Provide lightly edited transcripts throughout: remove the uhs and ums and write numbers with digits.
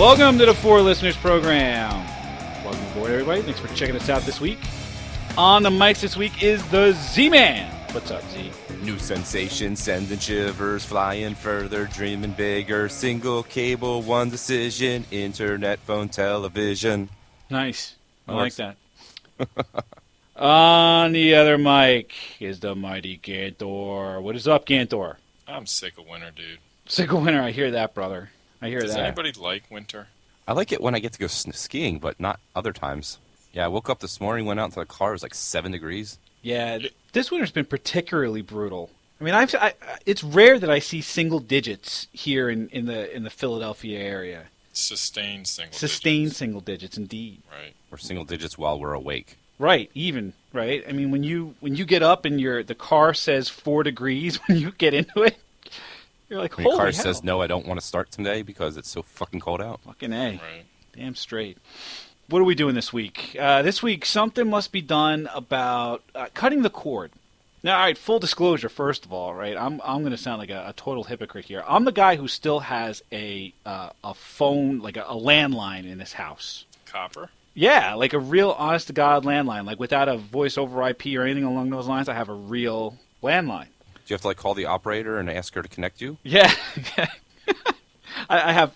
Welcome to the Four Listeners Program. Welcome aboard, everybody. Thanks for checking us out this week. On the mics this week is the Z-Man. What's up, Z? New sensation, sending shivers, flying further, dreaming bigger. Single cable, one decision, internet, phone, television. Nice. I like that. On the other mic is the mighty Gantor. What is up, Gantor? I'm sick of winter, dude. Sick of winter. I hear that, brother. I hear Does that. anybody like winter? I like it when I get to go skiing, but not other times. Yeah, I woke up this morning, went out into the car, it was like 7 degrees. Yeah, this winter's been particularly brutal. I mean, it's rare that I see single digits here in the Philadelphia area. Sustained single Sustained digits. single digits, indeed. Right. We're single digits while we're awake. Right, even, right? I mean, when you get up and the car says 4 degrees when you get into it, you're like, When your holy car hell. says, no, I don't want to start today because it's so fucking cold out. Fucking A. Right. Damn straight. What are we doing this week? This week, something must be done about cutting the cord. Now, all right, full disclosure, first of all, right? I'm going to sound like a total hypocrite here. I'm the guy who still has a phone, like a landline in his house. Copper? Yeah, like a real honest-to-God landline. Like without a voice over IP or anything along those lines, I have a real landline. Do you have to call the operator and ask her to connect you? Yeah. I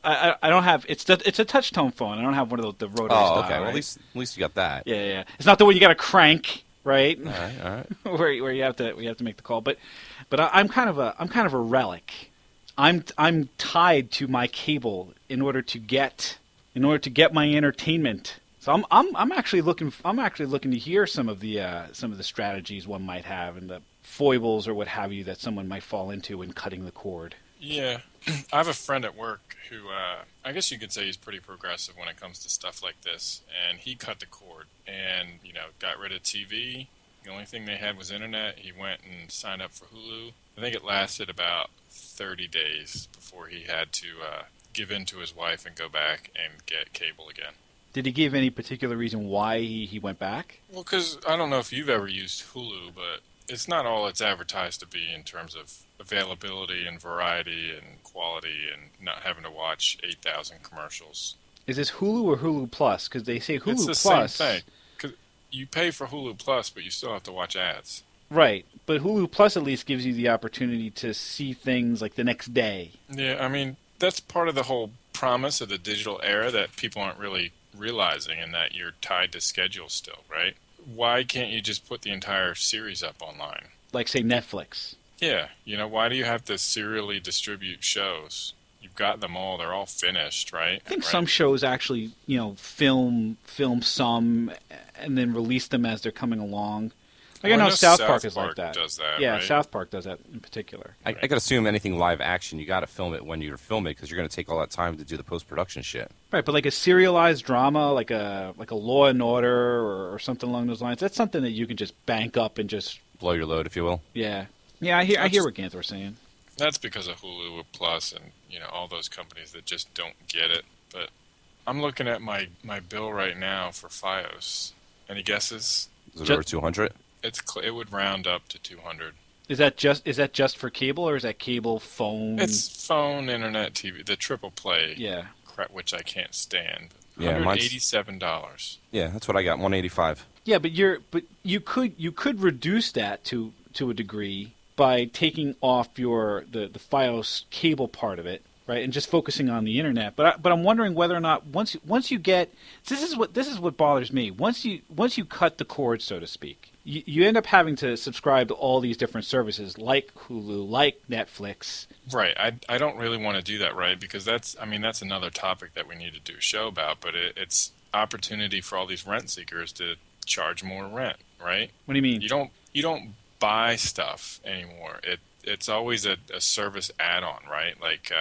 don't have it's a touch tone phone. I don't have one of the rotary Oh, style, okay. Well, right? at least you got that. Yeah. It's not the one you got to crank, right? All right. where you have to make the call. But I'm kind of a relic. I'm tied to my cable in order to get my entertainment. So I'm actually looking to hear some of the strategies one might have and the foibles or what have you that someone might fall into in cutting the cord. Yeah. I have a friend at work who, I guess you could say he's pretty progressive when it comes to stuff like this. And he cut the cord and, got rid of TV. The only thing they had was internet. He went and signed up for Hulu. I think it lasted about 30 days before he had to give in to his wife and go back and get cable again. Did he give any particular reason why he went back? Well, because I don't know if you've ever used Hulu, but it's not all it's advertised to be in terms of availability and variety and quality and not having to watch 8,000 commercials. Is this Hulu or Hulu Plus? Because they say Hulu It's the Plus. same thing. 'Cause you pay for Hulu Plus, but you still have to watch ads. Right, but Hulu Plus at least gives you the opportunity to see things like the next day. Yeah, I mean, that's part of the whole promise of the digital era that people aren't really realizing, and that you're tied to schedule still, right? Why can't you just put the entire series up online? Like, say, Netflix. Yeah, why do you have to serially distribute shows? You've got them all; they're all finished, right? I think some shows actually, film some and then release them as they're coming along. Like, I know South Park is like that. Does that? Yeah, right? South Park does that in particular. I could assume anything live action, you got to film it when you're filming because you're going to take all that time to do the post-production shit. Right, but like a serialized drama, like a Law and Order or something along those lines, that's something that you can just bank up and just Blow your load, if you will. yeah. I hear what Ganther's saying. That's because of Hulu Plus and all those companies that just don't get it. But I'm looking at my bill right now for FiOS. Any guesses? Is it over 200? It would round up to 200. Is that just for cable or is that cable, phone? It's phone, internet, TV, the triple play yeah. crap, which I can't stand. Yeah, mine's- $187. Yeah, that's what I got, 185. Yeah, but you could reduce that to a degree by taking off the FiOS cable part of it, right, and just focusing on the internet. But I'm wondering whether or not once you get this is what bothers me. Once you cut the cord, so to speak, you end up having to subscribe to all these different services like Hulu, like Netflix. Right. I don't really want to do that, right? Because that's another topic that we need to do a show about. But it's opportunity for all these rent seekers to charge more rent, right? What do you mean? You don't buy stuff anymore. It's always a service add-on, right? Like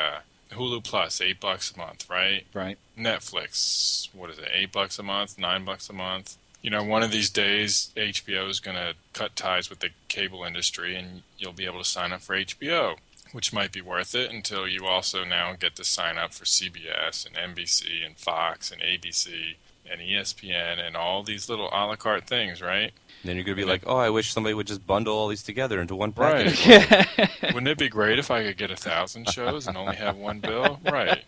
Hulu Plus, $8 a month, right? Right. Netflix, what is it? $8 a month, $9 a month. One of these days, HBO is going to cut ties with the cable industry, and you'll be able to sign up for HBO, which might be worth it until you also now get to sign up for CBS and NBC and Fox and ABC and ESPN and all these little a la carte things, right? Then you're going to be like, oh, I wish somebody would just bundle all these together into one package. Right. Wouldn't it be great if I could get 1,000 shows and only have one bill? Right.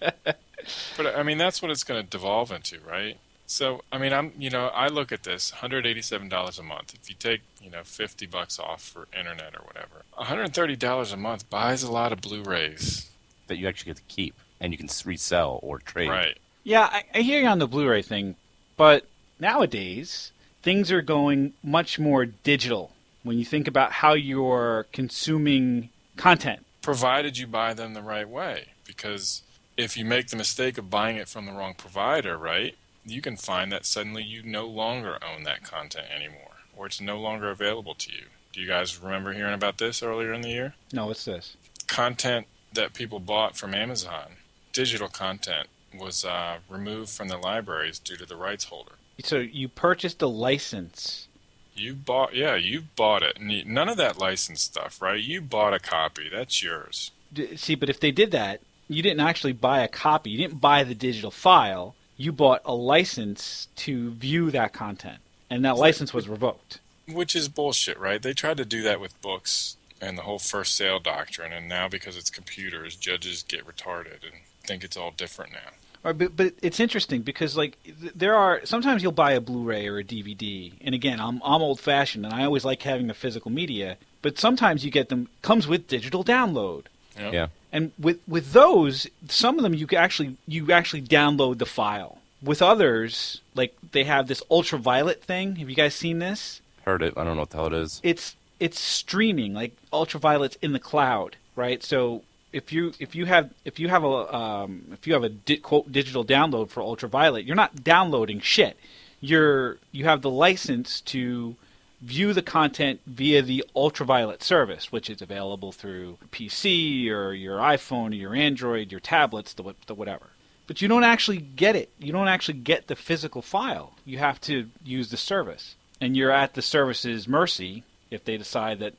But I mean, that's what it's going to devolve into, right? So, I mean, I look at this, $187 a month. If you take, $50 off for internet or whatever, $130 a month buys a lot of Blu-rays. That you actually get to keep, and you can resell or trade. Right. Yeah, I hear you on the Blu-ray thing, but nowadays things are going much more digital when you think about how you're consuming content. Provided you buy them the right way. Because if you make the mistake of buying it from the wrong provider, right, you can find that suddenly you no longer own that content anymore, or it's no longer available to you. Do you guys remember hearing about this earlier in the year? No, what's this? Content that people bought from Amazon, digital content, was removed from the libraries due to the rights holder. So you purchased a license. You bought it. None of that license stuff, right? You bought a copy. That's yours. See, but if they did that, you didn't actually buy a copy. You didn't buy the digital file. You bought a license to view that content, and that license was revoked. Which is bullshit, right? They tried to do that with books and the whole first sale doctrine, and now because it's computers, judges get retarded and think it's all different now. But it's interesting because there are sometimes you'll buy a Blu-ray or a DVD, and again I'm old-fashioned and I always like having the physical media. But sometimes you get them comes with digital download. Yep. Yeah. And with those, some of them you actually download the file. With others, like they have this ultraviolet thing. Have you guys seen this? Heard it. I don't know what the hell it is. It's streaming, like ultraviolet's in the cloud, right? So if you have a quote digital download for ultraviolet, you're not downloading shit. You have the license to view the content via the ultraviolet service, which is available through PC or your iPhone or your Android, your tablets, the whatever. But you don't actually get it. You don't actually get the physical file. You have to use the service, and you're at the service's mercy if they decide that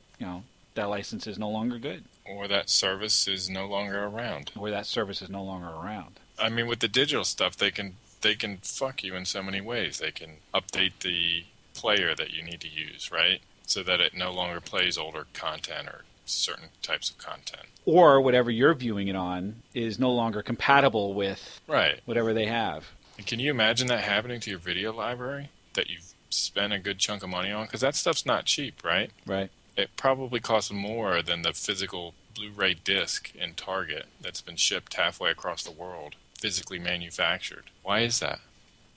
that license is no longer good, Or that service is no longer around. or that service is no longer around. I mean, with the digital stuff, they can fuck you in so many ways. They can update the player that you need to use, right? So that it no longer plays older content or certain types of content. Or whatever you're viewing it on is no longer compatible with Right. whatever they have. And can you imagine that happening to your video library that you've spent a good chunk of money on? Because that stuff's not cheap, right? Right. It probably costs more than the physical Blu-ray disc in Target that's been shipped halfway across the world, physically manufactured. Why is that?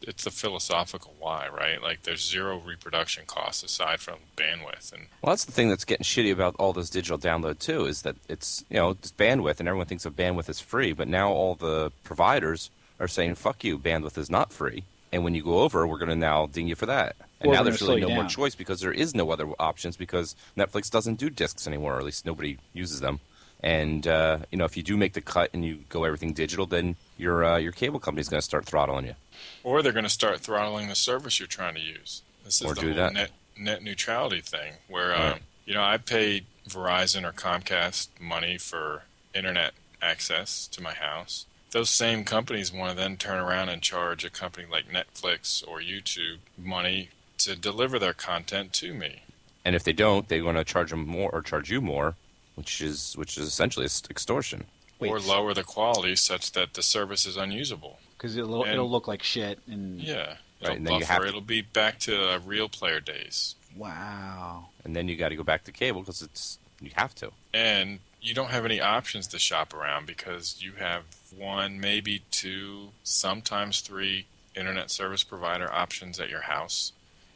It's the philosophical why, right? Like there's zero reproduction costs aside from bandwidth. And Well, that's the thing that's getting shitty about all this digital download too, is that it's it's bandwidth, and everyone thinks of bandwidth as free, but now all the providers are saying, "Fuck you, bandwidth is not free," and when you go over, we're going to now ding you for that. And Or now we're there's gonna really slow no you more down. choice because there is no other options because Netflix doesn't do discs anymore, or at least nobody uses them. And if you do make the cut and you go everything digital, then your cable company's going to start throttling you. or they're going to start throttling the service you're trying to use. This is Or the do whole that. net neutrality thing where Right. I paid Verizon or Comcast money for internet access to my house. Those same companies want to then turn around and charge a company like Netflix or YouTube money to deliver their content to me. And if they don't, they're going to charge them more or charge you more, which is essentially extortion. Or Wait, lower the quality such that the service is unusable. because it'll look like shit. And Yeah. Right, It'll and then you buffer. have to- It'll be back to real player days. wow. And then you got to go back to cable because you have to. And you don't have any options to shop around because you have one, maybe two, sometimes three internet service provider options at your house.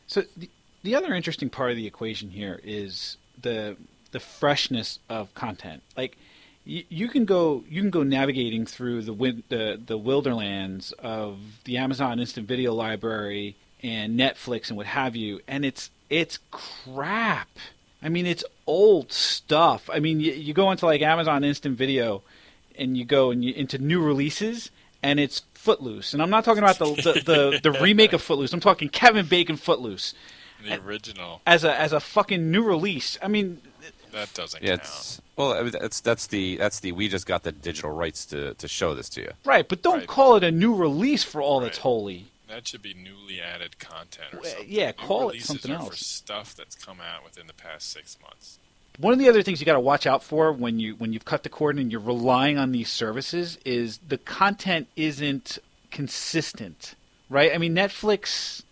So the other interesting part of the equation here is the freshness of content. Like you can go navigating through the wilderlands of the Amazon Instant Video Library and Netflix and what have you, and it's crap. I mean, it's old stuff. I mean, you go into like Amazon Instant Video, and you go into new releases, and it's Footloose. And I'm not talking about the remake of Footloose. I'm talking Kevin Bacon Footloose The original, as a fucking new release. I mean, that doesn't Yeah, count. that's the we just got the digital rights to show this to you. right, but don't Right. call it a new release for all that's Right. holy. That should be newly added content or Well, something. yeah, New call it releases something are for else. stuff that's come out within the past 6 months. One of the other things you got to watch out for when you've cut the cord and you're relying on these services is the content isn't consistent, right? I mean, Netflix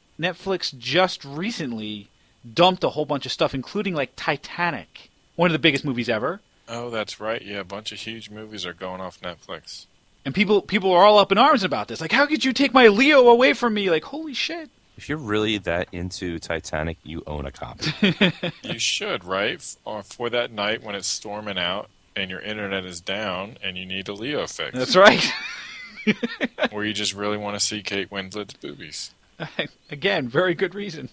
just recently dumped a whole bunch of stuff, including like Titanic, one of the biggest movies ever. Oh, that's right. Yeah, a bunch of huge movies are going off Netflix. And people are all up in arms about this. Like, how could you take my Leo away from me? Like, holy shit. If you're really that into Titanic, you own a copy. You should, right? Or for that night when it's storming out and your internet is down and you need a Leo fix. That's right. Or you just really want to see Kate Winslet's boobies. Again, very good reason.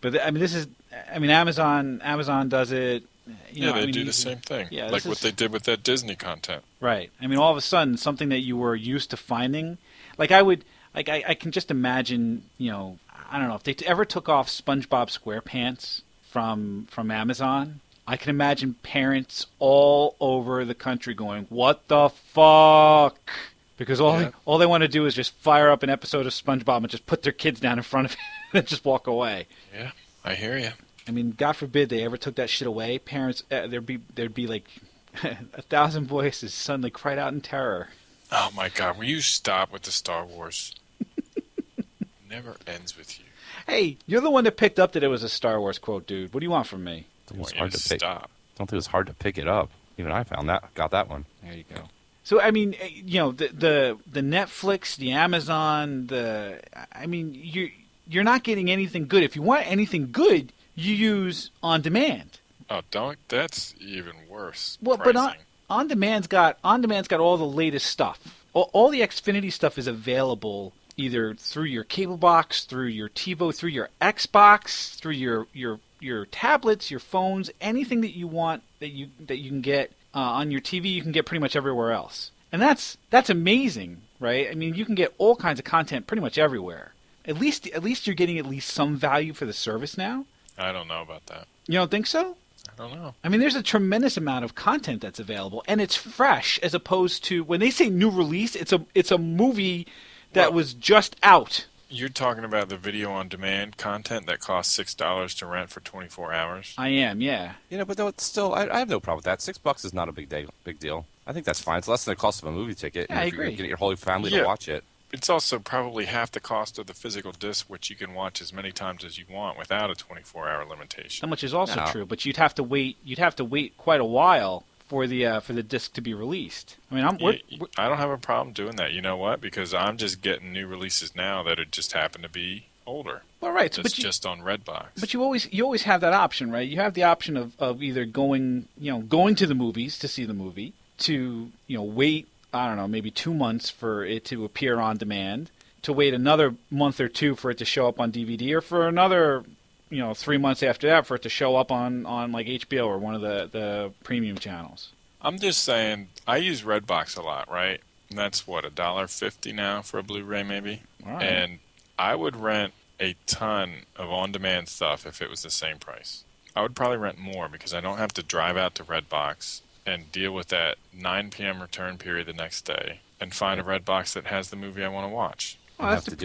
But I mean, Amazon does it. They do the same thing. Yeah, like what they did with that Disney content. Right. I mean, all of a sudden, something that you were used to finding, I can just imagine, I don't know, if they ever took off SpongeBob SquarePants from Amazon, I can imagine parents all over the country going, "What the fuck?" Because all they want to do is just fire up an episode of SpongeBob and just put their kids down in front of it and just walk away. Yeah, I hear you. I mean, God forbid they ever took that shit away. Parents, there'd be like 1,000 voices suddenly cried out in terror. Oh my God! Will you stop with the Star Wars? Never ends with you. Hey, you're the one that picked up that it was a Star Wars quote, dude. What do you want from me? It was I want hard you to to pick. stop. Don't think it was hard to pick it up. Even I got that one. There you go. So I mean, the Netflix, the Amazon, you're not getting anything good. If you want anything good, you use on demand. Oh, don't. That's even worse. Well, pricing. but on demand's got all the latest stuff. All the Xfinity stuff is available either through your cable box, through your TiVo, through your Xbox, through your tablets, your phones, anything that you want that you can get on your TV, you can get pretty much everywhere else. And that's amazing, right? I mean, you can get all kinds of content pretty much everywhere. At least you're getting at least some value for the service now. I don't know about that. You don't think so? I don't know. I mean, there's a tremendous amount of content that's available, and it's fresh as opposed to when they say new release, it's a movie that was just out. You're talking about the video on demand content that costs $6 to rent for 24 hours? I am, yeah. But though it's still, I have no problem with that. $6 is not a big deal. I think that's fine. It's less than the cost of a movie ticket. Yeah, I if you're agree. going to get your whole family to watch it. It's also probably half the cost of the physical disc, which you can watch as many times as you want without a 24-hour limitation. That much is also No. true, but you'd have to wait quite a while for the disc to be released. I mean, I don't have a problem doing that. You know what? Because I'm just getting new releases now that just happen to be older. well, right. That's just on Redbox. But you always have that option, right? You have the option of either going to the movies to see the movie, to wait, I don't know, maybe 2 months for it to appear on demand, to wait another month or two for it to show up on DVD, or for another 3 months after that for it to show up on like HBO or one of the premium channels. I'm just saying, I use Redbox a lot, right? And that's what, $1.50 now for a Blu-ray maybe? All right. And I would rent a ton of on-demand stuff if it was the same price. I would probably rent more because I don't have to drive out to Redbox and deal with that 9 p.m. return period the next day and find a Redbox that has the movie I want to watch. Oh, And have to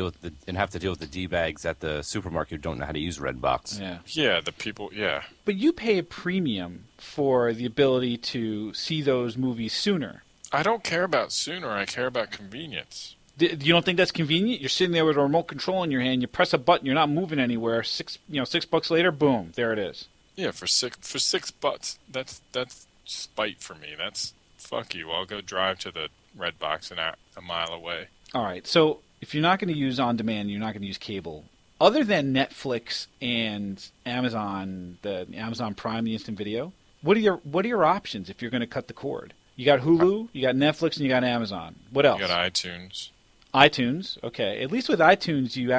deal with the D-bags at the supermarket who don't know how to use Redbox. Yeah. Yeah, the people, yeah. But you pay a premium for the ability to see those movies sooner. I don't care about sooner, I care about convenience. You don't think that's convenient? You're sitting there with a remote control in your hand. You press a button. You're not moving anywhere. $6 later, boom, there it is. Yeah, for $6, that's spite for me. That's fuck you. I'll go drive to the Redbox a mile away. All right. So if you're not going to use on demand, you're not going to use cable. Other than Netflix and Amazon, the Amazon Prime, the instant video, what are your options if you're going to cut the cord? You got Hulu, you got Netflix, and you got Amazon. What else? You got iTunes. iTunes. Okay. At least with iTunes, you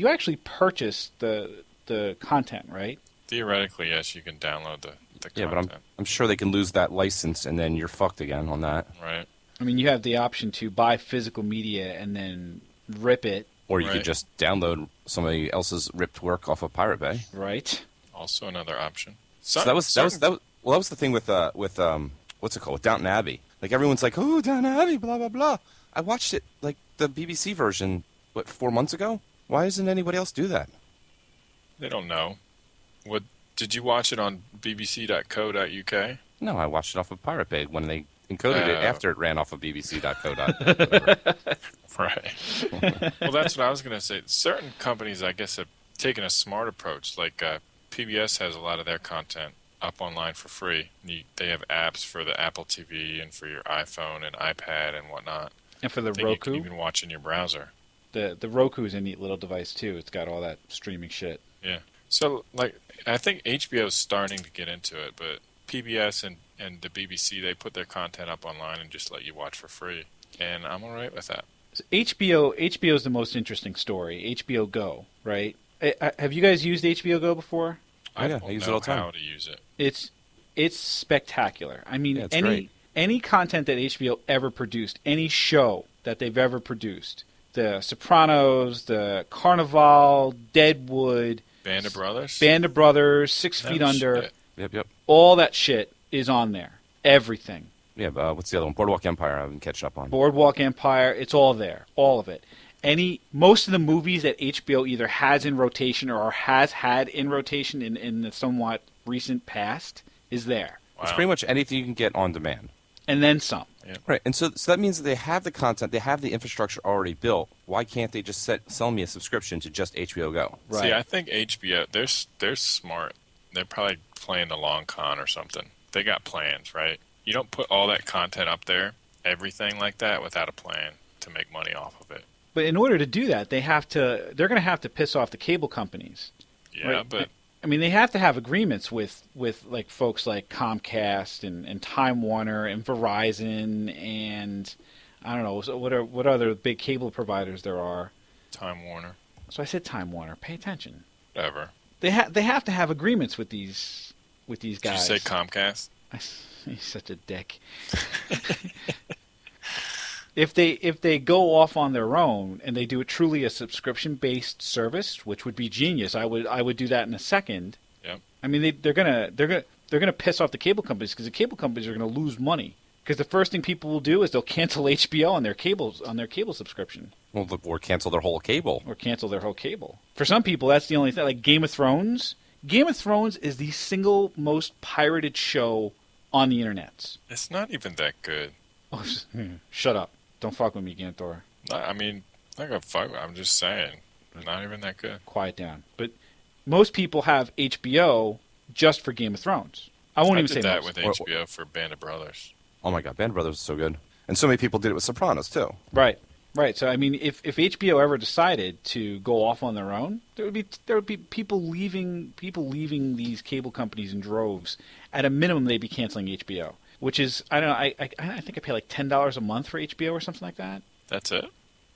actually purchase the content, right? Theoretically, yes, you can download the Yeah, content. but I'm sure they can lose that license and then you're fucked again on that. Right. I mean, you have the option to buy physical media and then rip it, Or you Right. could just download somebody else's ripped work off of Pirate Bay. right? Also another option. So that was the thing with what's it called? With Downton Abbey. Like everyone's like, "Oh, Downton Abbey, blah blah blah." I watched it like the BBC version 4 months ago. Why doesn't anybody else do that? They don't know. What Did you watch it on bbc.co.uk? No, I watched it off of Pirate Bay when they encoded it after it ran off of bbc.co. Right. Well, that's what I was going to say. Certain companies, I guess, have taken a smart approach. Like PBS has a lot of their content up online for free. They have apps for the Apple TV and for your iPhone and iPad and whatnot. And for the That you can Roku, even watch in your browser. the Roku is a neat little device too. It's got all that streaming shit. Yeah. So, like, I think HBO is starting to get into it, but PBS and the BBC, they put their content up online and just let you watch for free. And I'm all right with that. So HBO is the most interesting story. HBO Go, right? Have you guys used HBO Go before? Oh, yeah, don't I use it know all the time. how to use it. It's spectacular. I mean, Yeah, it's great. any content that HBO ever produced, any show that they've ever produced, The Sopranos, The Carnival, Deadwood, Band of Brothers? Band of Brothers, Six No Feet Under, shit. Yep. all that shit is on there. Everything. Yeah, what's the other one? Boardwalk Empire I've been catching up on. Boardwalk Empire, it's all there. All of it. Most of the movies that HBO either has in rotation or has had in rotation in the somewhat recent past is there. Wow. It's pretty much anything you can get on demand. And then some. Right, and so that means that they have the content, they have the infrastructure already built. Why can't they just sell me a subscription to just HBO Go? Right. See, I think HBO, they're smart. They're probably playing the long con or something. They got plans, right? You don't put all that content up there, everything like that, without a plan to make money off of it. But in order to do that, they're going to have to piss off the cable companies. Yeah, Right. but I mean, they have to have agreements with like folks like Comcast and Time Warner and Verizon and I don't know what other big cable providers there are. Time Warner, So I said Time Warner. Pay attention. whatever. They have to have agreements with these Did you guys. say Comcast? He's such a dick. If they go off on their own and they do it truly a subscription based service, which would be genius, I would do that in a second. Yep. I mean they're gonna piss off the cable companies because the cable companies are gonna lose money because the first thing people will do is they'll cancel HBO on their cable subscription Well, or cancel their whole cable. or cancel their whole cable. For some people, that's the only thing. Like Game of Thrones. Game of Thrones is the single most pirated show on the internet. It's not even that good. Oh, shut up. Don't fuck with me, Gantor. I mean, not gonna fuck. I'm just saying, not even that good. Quiet down. But most people have HBO just for Game of Thrones. I won't I even did say that most. with HBO for Band of Brothers. Oh my God, Band of Brothers is so good. And so many people did it with Sopranos, too. Right. So I mean, if HBO ever decided to go off on their own, there would be people leaving these cable companies in droves. At a minimum, they'd be canceling HBO, which is I don't know. I think I pay like $10 a month for HBO or something like that. That's it.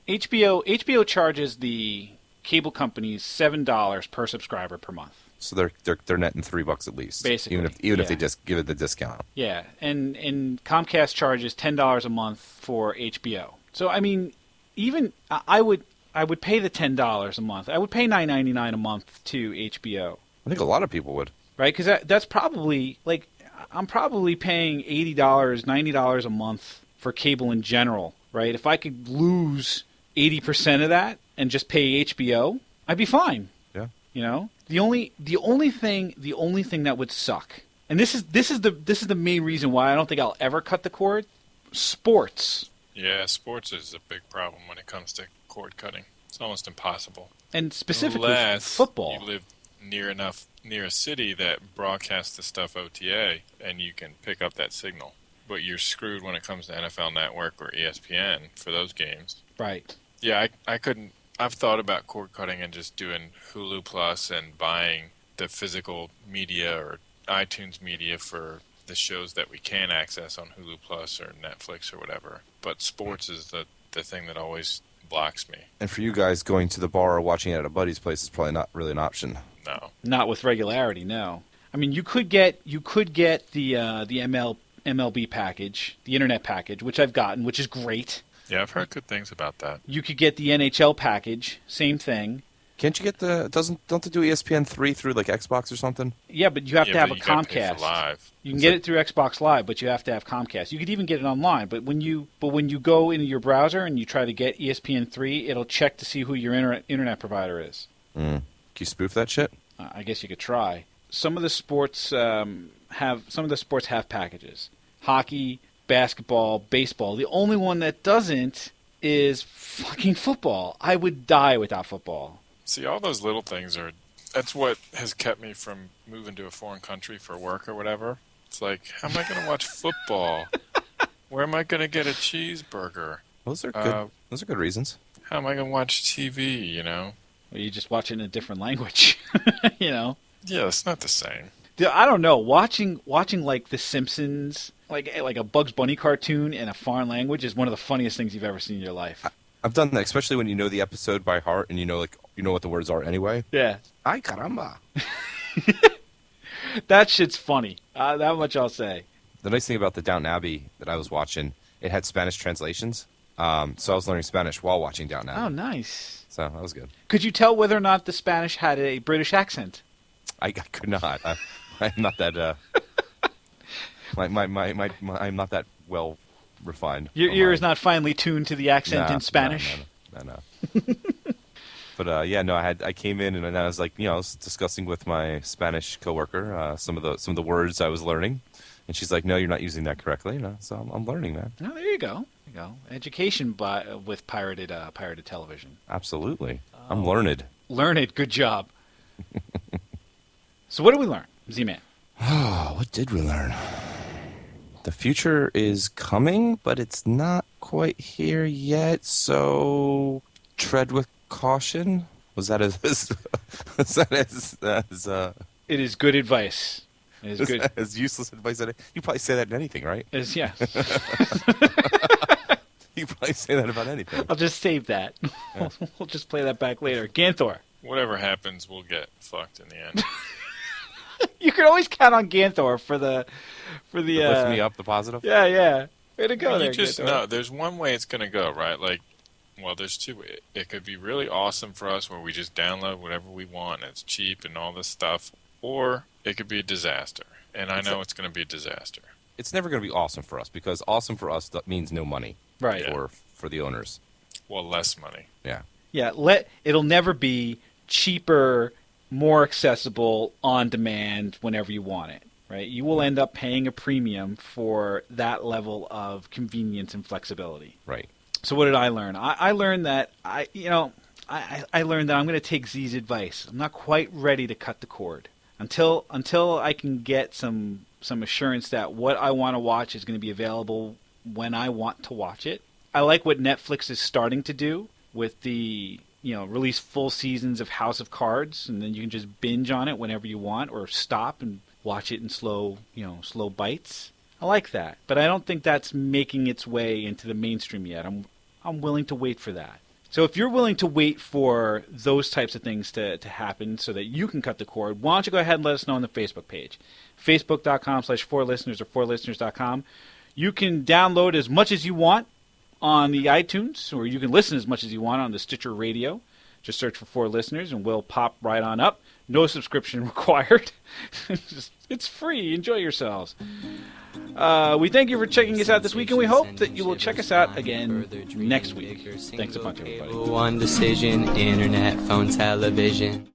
HBO charges the cable companies $7 per subscriber per month. So they're netting $3 at least. Basically, even if yeah. they just give it the discount. Yeah, and Comcast charges $10 a month for HBO. So I mean, even I would pay the $10 a month. I would pay $9.99 a month to HBO, I think a lot of people would. right? Because that's probably like I'm probably paying $80, $90 a month for cable in general, right? If I could lose 80% of that and just pay HBO, I'd be fine. Yeah. You know, the only thing that would suck, and this is the main reason why I don't think I'll ever cut the cord. Sports, Yeah, sports is a big problem when it comes to cord cutting. It's almost impossible. and specifically Unless football. you live near a city that broadcasts the stuff OTA, and you can pick up that signal. But you're screwed when it comes to NFL Network or ESPN for those games. Right. Yeah, I couldn't. I've thought about cord cutting and just doing Hulu Plus and buying the physical media or iTunes media for the shows that we can access on Hulu Plus or Netflix or whatever. But sports is the thing that always blocks me. And for you guys, going to the bar or watching it at a buddy's place is probably not really an option. No. Not with regularity, no. I mean, you could get the MLB package, the internet package, which I've gotten, which is great. Yeah, I've heard good things about that. You could get the NHL package, same thing. Can't you get don't they do ESPN3 through like Xbox or something? Yeah, but you have to have a but you gotta pay for Comcast. live. You can get it through Xbox Live, but you have to have Comcast. You could even get it online, but when you go into your browser and you try to get ESPN3, it'll check to see who your internet provider is. Can you spoof that shit? I guess you could try. some of the sports have packages. Hockey, basketball, baseball. The only one that doesn't is fucking football. I would die without football. See, all those little things that's what has kept me from moving to a foreign country for work or whatever. It's like, how am I going to watch football? Where am I going to get a cheeseburger? Those are good. Those are good reasons. How am I going to watch TV, you know? Or you just watch it in a different language, you know? Yeah, it's not the same. Dude, I don't know. Watching like The Simpsons, like a Bugs Bunny cartoon in a foreign language is one of the funniest things you've ever seen in your life. I've done that, especially when you know the episode by heart and you know what the words are anyway. Yeah. Ay caramba. That shit's funny. That much I'll say. The nice thing about the Downton Abbey that I was watching, it had Spanish translations. So I was learning Spanish while watching Downton Abbey. Oh, nice. So that was good. Could you tell whether or not the Spanish had a British accent? I could not. I'm not that. I'm not that well refined. Your ear is not finely tuned to the accent in Spanish. No. But yeah, no. I came in and I was like, I was discussing with my Spanish coworker some of the words I was learning, and she's like, "No, you're not using that correctly." So I'm learning, man. Oh, there you go. Education with pirated television. Absolutely, I'm learned. Learned. Good job. So what did we learn, Z-Man? Oh, what did we learn? The future is coming, but it's not quite here yet. So tread with caution. Was that as It is good advice. It is good. As useless advice as you probably say that in anything, right? Yeah. You probably say that about anything. I'll just save that. Yeah. We'll just play that back later. Ganthor. Whatever happens, we'll get fucked in the end. You can always count on Ganthor for the Lift me up the positive. Yeah. Way to go there, You just Ganthor. know there's one way it's going to go, right? Like, well, there's two. It could be really awesome for us where we just download whatever we want and it's cheap and all this stuff, or it could be a disaster. And I know it's going to be a disaster. It's never going to be awesome for us because awesome for us means no money, Right. Yeah. For the owners. Well, less money. Yeah. Yeah, it'll never be cheaper, more accessible, on demand whenever you want it, right? You will end up paying a premium for that level of convenience and flexibility. Right. So what did I learn? I learned that I learned that I'm going to take Z's advice. I'm not quite ready to cut the cord until I can get some assurance that what I want to watch is going to be available when I want to watch it. I like what Netflix is starting to do with the release full seasons of House of Cards, and then you can just binge on it whenever you want, or stop and watch it in slow bites. I like that, but I don't think that's making its way into the mainstream yet. I'm willing to wait for that. So if you're willing to wait for those types of things to happen so that you can cut the cord, why don't you go ahead and let us know on the Facebook page, facebook.com/4listeners or 4listeners.com. You can download as much as you want on the iTunes, or you can listen as much as you want on the Stitcher Radio. Just search for 4 Listeners, and we'll pop right on up. No subscription required. It's free. Enjoy yourselves. We thank you for checking us out this week, and we hope that you will check us out again next week. Thanks a bunch, everybody. One decision, internet, phone, television.